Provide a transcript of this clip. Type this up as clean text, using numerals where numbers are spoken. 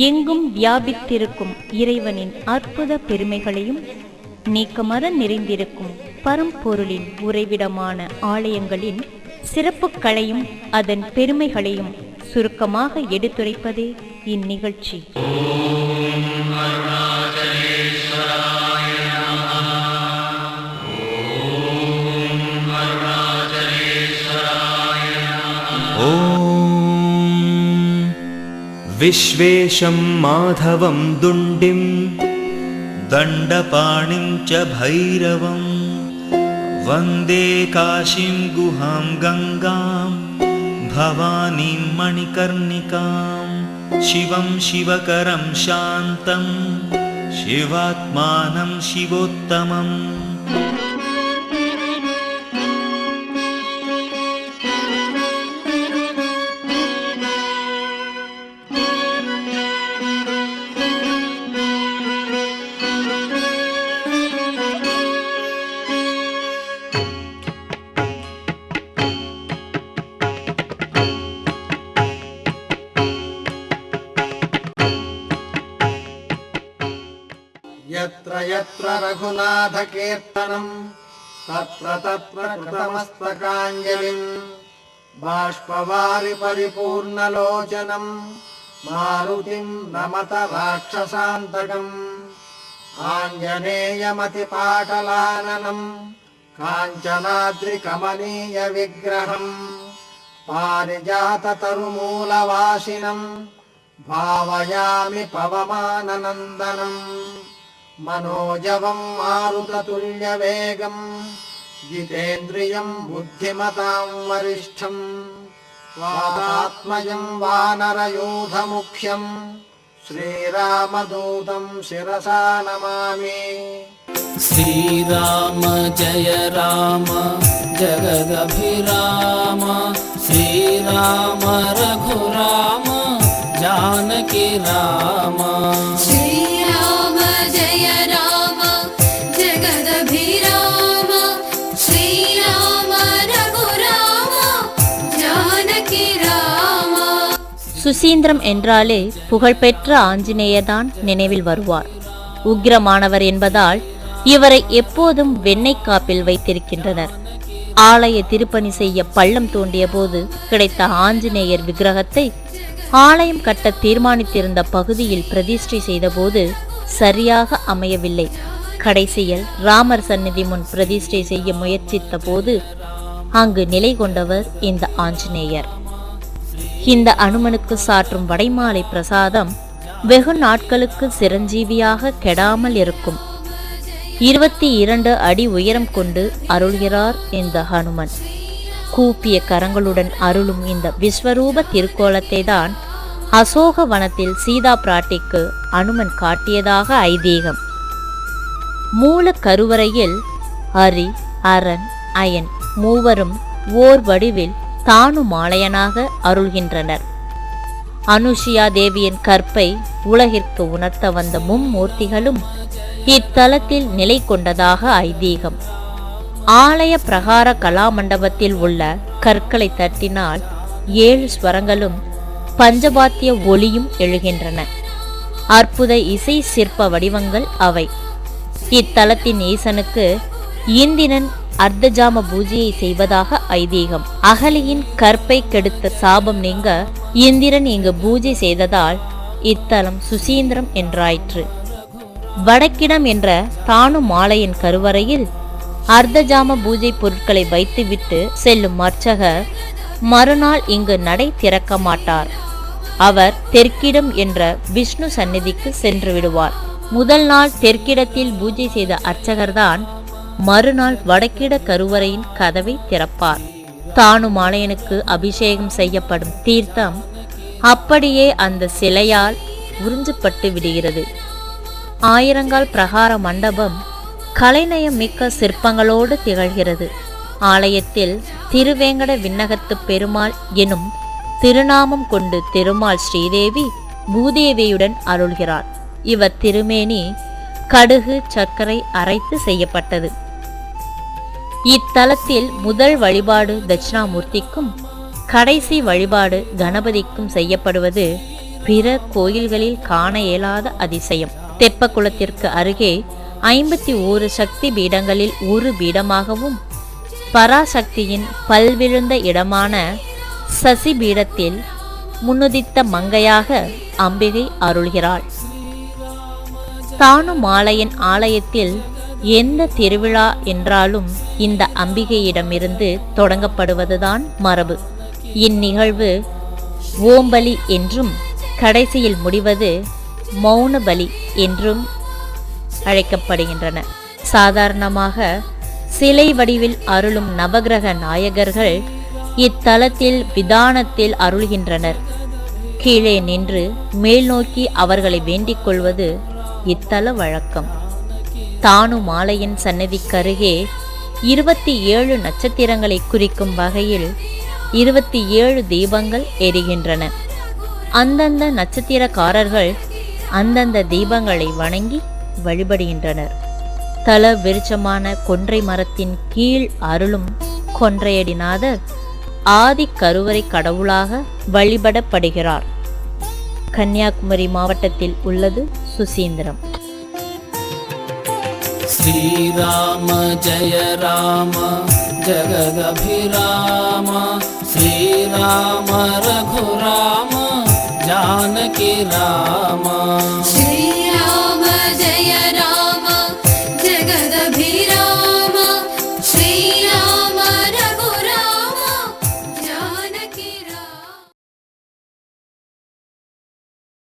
எங்கும் வியாபித்திருக்கும் இறைவனின் அற்புத பெருமைகளையும் நீக்கமற நிறைந்திருக்கும் பரம்பொருளின் உறைவிடமான ஆலயங்களின் சிறப்புகளையும் அதன் பெருமைகளையும் சுருக்கமாக எடுத்துரைப்பதே இந்நிகழ்ச்சி. विश्वेशं माधवं दुण्डिं दण्डपाणिं च भैरवं वन्दे काशीं गुहां गङ्गां भवानीं मणिकर्णिकां शिवं शिवकरं शान्तं शिवात्मानं शिवोत्तमम्. यत्र यत्र रघुनाथ कीर्तनं तत्र तत्र कृतमस्तकाञ्जलिं बाष्पवारि परिपूर्णलोचनं मारुतिं नमत राक्षसान्तकम् आञ्जनेयमतिपाटलाननं काञ्चनाद्रिकमनीयविग्रहं पारिजाततरुमूलवासिनं भावयामि पवमाननन्दनम् मनोजवं मारुततुल्यवेगं जितेन्द्रियं बुद्धिमतां वरिष्ठं वातात्मजं वानरयूथमुख्यं श्रीरामदूतं शिरसा नमामि. श्रीराम जय राम जगदभिराम श्रीराम रघुराम जानकी राम. श्रीराम जय राम जगदभिराम श्रीराम रघुराम जानकी राम. சுசீந்திரம் என்றாலே புகழ்பெற்ற ஆஞ்சநேயர்தான் நினைவில் வருவார். உக்கிரமானவர் என்பதால் இவரை எப்போதும் வெண்ணெய் காப்பில் வைத்திருக்கின்றனர். ஆலய திருப்பணி செய்ய பள்ளம் தோண்டிய போது கிடைத்த ஆஞ்சநேயர் விக்கிரகத்தை ஆலயம் கட்ட தீர்மானித்திருந்த பகுதியில் பிரதிஷ்டை செய்தபோது சரியாக அமையவில்லை. கடைசியில் ராமர் சந்நிதி முன் பிரதிஷ்டை செய்ய முயற்சித்த போது அங்கு நிலை கொண்டவர் இந்த ஆஞ்சநேயர். இந்த அனுமனுக்கு சாற்றும் வடைமாலை பிரசாதம் வெகு நாட்களுக்கு சிரஞ்சீவியாக கெடாமல் இருக்கும். 22 அடி உயரம் கொண்டு அருள்கிறார் இந்த ஹனுமன். கூப்பிய கரங்களுடன் அருளும் இந்த விஸ்வரூப திருக்கோலத்தை தான் அசோக வனத்தில் சீதா பிராட்டிக்கு அனுமன் காட்டியதாக ஐதீகம். மூல கருவறையில் அரி, அரண், அயன் மூவரும் ஓர் வடிவில் தானுமாலயனாக அருள்கின்றனர். அனுஷியா தேவியின் கற்பை உலகிற்கு உணர்த்த வந்த மும்மூர்த்திகளும் இத்தலத்தில் நிலை கொண்டதாக ஐதீகம். ஆலய பிரகார கலாமண்டபத்தில் உள்ள கற்களை தட்டினால் 7 ஸ்வரங்களும் பஞ்சபாத்திய ஒலியும் எழுகின்றன. அற்புத இசை சிற்ப வடிவங்கள் அவை. இத்தலத்தின் ஈசனுக்கு இந்திரன் அர்த்தஜாம பூஜையை செய்வதாக ஐதீகம். அகலியின் கற்பை கெடுத்த சாபம் நீங்க இந்திரன் இங்கு பூஜை செய்ததால் இத்தலம் சுசீந்திரம் என்றாயிற்று. வடக்கிடம் என்ற தானுமாலையின் கருவறையில் அர்த்தஜாம பூஜை பொருட்களை வைத்துவிட்டு செல்லும் அர்ச்சகர் மறுநாள் இங்கு நடை திறக்க மாட்டார். அவர் தெற்கிடம் என்ற விஷ்ணு சந்நிதிக்கு சென்று விடுவார். முதல் நாள் தெற்கிடத்தில் பூஜை செய்த அர்ச்சகர்தான் மறுநாள் வடக்கிட கருவறையின் கதவை திறப்பார். தானுமாலையனுக்கு அபிஷேகம் செய்யப்படும் தீர்த்தம் அப்படியே அந்த சிலையால் உறிஞ்சப்பட்டு விடுகிறது. ஆயிரங்கால் பிரகார மண்டபம் கலைநயம் மிக்க சிற்பங்களோடு திகழ்கிறது. ஆலயத்தில் திருவேங்கட விண்ணகத்து பெருமாள் எனும் திருநாமம் கொண்டு திருமால் ஸ்ரீதேவி பூதேவியுடன் அருள்கிறார். இவர் திருமேனி கடுகு சர்க்கரை அரைத்து செய்யப்பட்டது. இத்தலத்தில் முதல் வழிபாடு தட்சிணாமூர்த்திக்கும், கடைசி வழிபாடு கணபதிக்கும் செய்யப்படுவது பிற கோயில்களில் காண இயலாத அதிசயம். தெப்பக்குளத்திற்கு அருகே 51 சக்தி பீடங்களில் ஒரு பீடமாகவும் பராசக்தியின் பல்விழுந்த இடமான சசி பீடத்தில் முன்னுதித்த மங்கையாக அம்பிகை அருள்கிறாள். தானுமாலையின் ஆலயத்தில் எந்த திருவிழா என்றாலும் இந்த அம்பிகையிடமிருந்து தொடங்கப்படுவதுதான் மரபு. இந்நிகழ்வு ஓம்பலி என்றும் கடைசியில் முடிவது மௌன பலி என்றும் அழைக்கப்படுகின்றன. சாதாரணமாக சிலை வடிவில் அருளும் நவகிரக நாயகர்கள் இத்தலத்தில் விதானத்தில் அருள்கின்றனர். கீழே நின்று மேல் நோக்கி அவர்களை வேண்டிக் கொள்வது இத்தல வழக்கம். தானுமாலையின் சன்னதிக்கருகே 27 நட்சத்திரங்களை குறிக்கும் வகையில் 27 தீபங்கள் எரிகின்றன. அந்தந்த நட்சத்திரக்காரர்கள் அந்தந்த தீபங்களை வணங்கி வழிபடுகின்றனர். தல விருட்சமான கொன்றை மரத்தின் கீழ் அருளும் கொன்றையடிநாதர் ஆதி கருவறை கடவுளாக வழிபடப்படுகிறார். கன்னியாகுமரி மாவட்டத்தில் உள்ளது சுசீந்திரம். ஸ்ரீராம ஜெய ராம ஜகதபிராம ஸ்ரீராம ரகுராம ஜானகி ராம.